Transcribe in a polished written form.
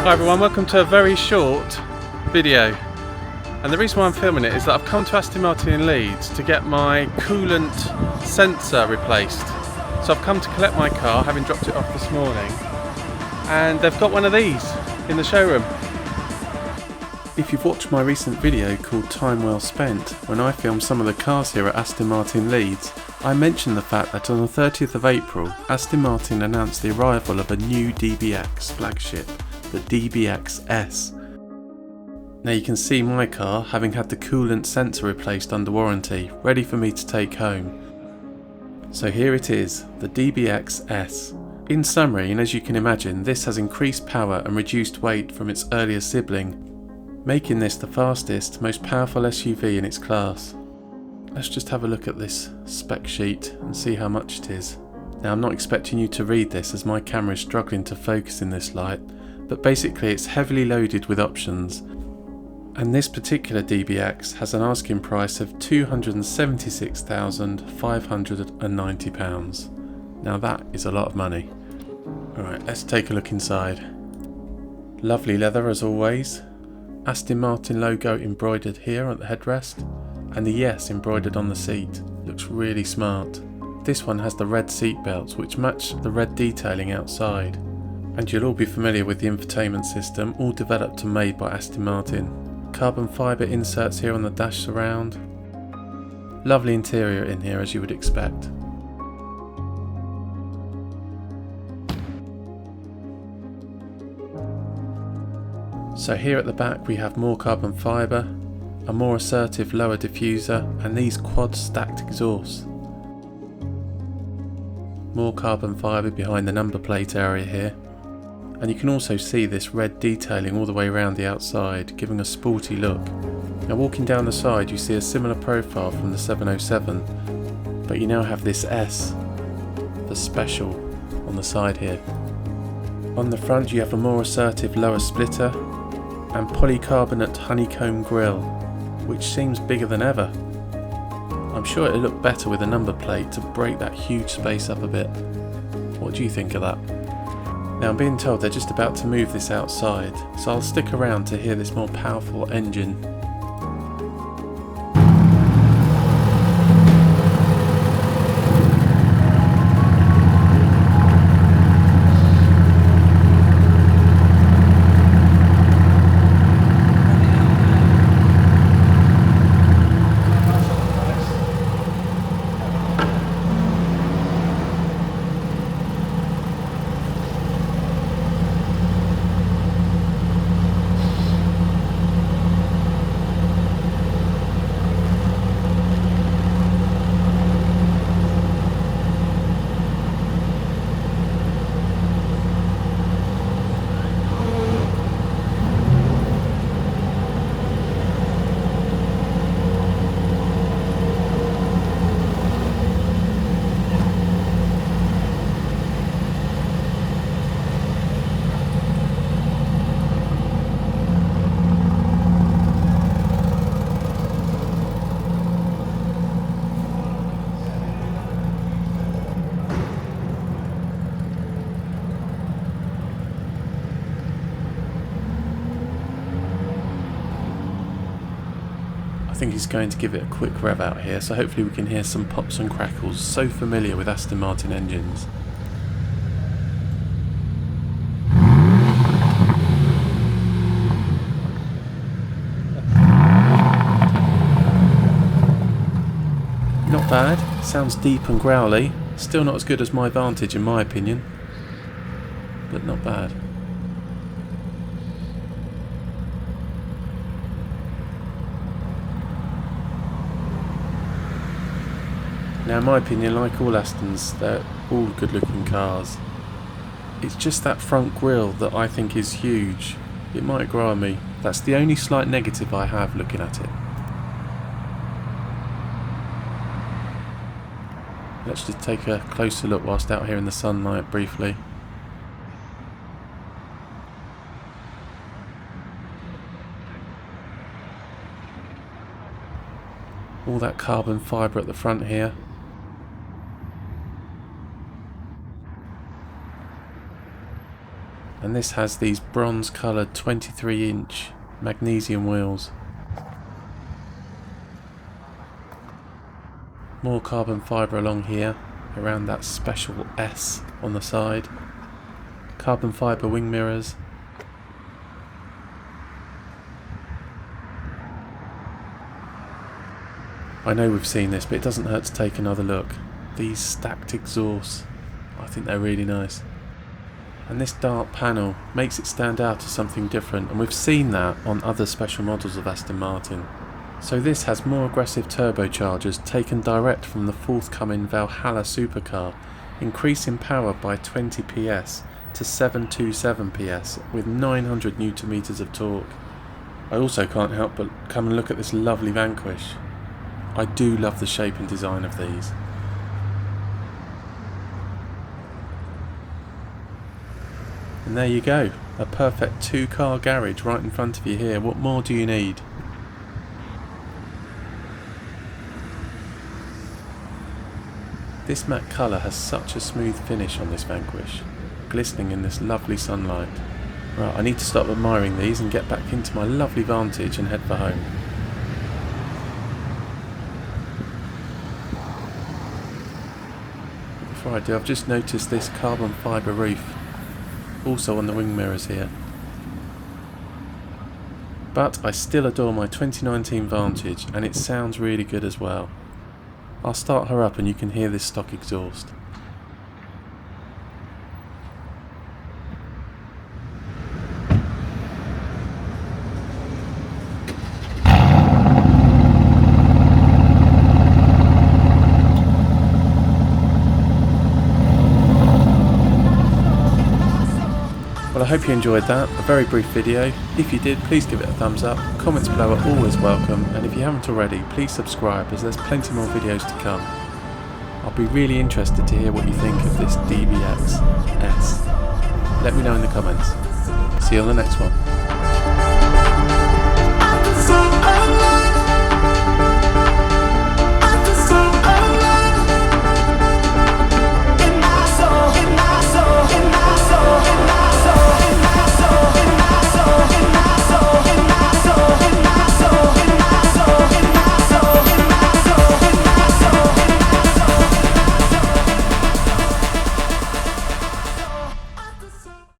Hi everyone, welcome to a very short video, and the reason why I'm filming it is that I've come to Aston Martin in Leeds to get my coolant sensor replaced. So I've come to collect my car, having dropped it off this morning, and they've got one of these in the showroom. If you've watched my recent video called Time Well Spent, when I filmed some of the cars here at Aston Martin Leeds, I mentioned the fact that on the 30th of April, Aston Martin announced the arrival of a new DBX flagship, the DBX S. Now you can see my car having had the coolant sensor replaced under warranty, ready for me to take home. So here it is, the DBX S. In summary, and as you can imagine, this has increased power and reduced weight from its earlier sibling, making this the fastest, most powerful SUV in its class. Let's just have a look at this spec sheet and see how much it is. Now I'm not expecting you to read this as my camera is struggling to focus in this light, but basically it's heavily loaded with options, and this particular DBX has an asking price of £276,590. Now that is a lot of money. Alright, let's take a look inside. Lovely leather as always, Aston Martin logo embroidered here at the headrest, and the yes embroidered on the seat. Looks really smart. This one has the red seat belts which match the red detailing outside. And you'll all be familiar with the infotainment system, all developed and made by Aston Martin. Carbon fibre inserts here on the dash surround. Lovely interior in here as you would expect. So here at the back we have more carbon fibre, a more assertive lower diffuser, and these quad stacked exhausts. More carbon fibre behind the number plate area here. And you can also see this red detailing all the way around the outside, giving a sporty look. Now walking down the side you see a similar profile from the 707, but you now have this S, the special, on the side here. On the front you have a more assertive lower splitter and polycarbonate honeycomb grille, which seems bigger than ever. I'm sure it'll look better with a number plate to break that huge space up a bit. What do you think of that? Now I'm being told they're just about to move this outside, so I'll stick around to hear this more powerful engine. I think he's going to give it a quick rev out here, so hopefully we can hear some pops and crackles, so familiar with Aston Martin engines. Not bad, sounds deep and growly, still not as good as my Vantage in my opinion, but not bad. Now in my opinion, like all Astons, they're all good looking cars. It's just that front grille that I think is huge. It might grow on me. That's the only slight negative I have looking at it. let's just take a closer look whilst out here in the sunlight briefly. All that carbon fibre at the front here. And this has these bronze coloured 23-inch magnesium wheels. More carbon fibre along here, around that special S on the side. Carbon fibre wing mirrors. I know we've seen this, but it doesn't hurt to take another look. These stacked exhausts, I think they're really nice. And this dark panel makes it stand out as something different, and we've seen that on other special models of Aston Martin. So this has more aggressive turbochargers taken direct from the forthcoming Valhalla supercar, increasing power by 20 PS to 727 PS with 900 Nm of torque. I also can't help but come and look at this lovely Vanquish. I do love the shape and design of these. And there you go, a perfect two-car garage right in front of you here. What more do you need? This matte colour has such a smooth finish on this Vanquish, glistening in this lovely sunlight. Right, I need to stop admiring these and get back into my lovely Vantage and head for home. Before I do, I've just noticed this carbon fibre roof, also on the wing mirrors here. But I still adore my 2019 Vantage, and it sounds really good as well. I'll start her up and you can hear this stock exhaust. Well, I hope you enjoyed that, a very brief video. If you did, please give it a thumbs up. Comments below are always welcome, and if you haven't already, please subscribe as there's plenty more videos to come. I'll be really interested to hear what you think of this DBX S. Let me know in the comments. See you on the next one.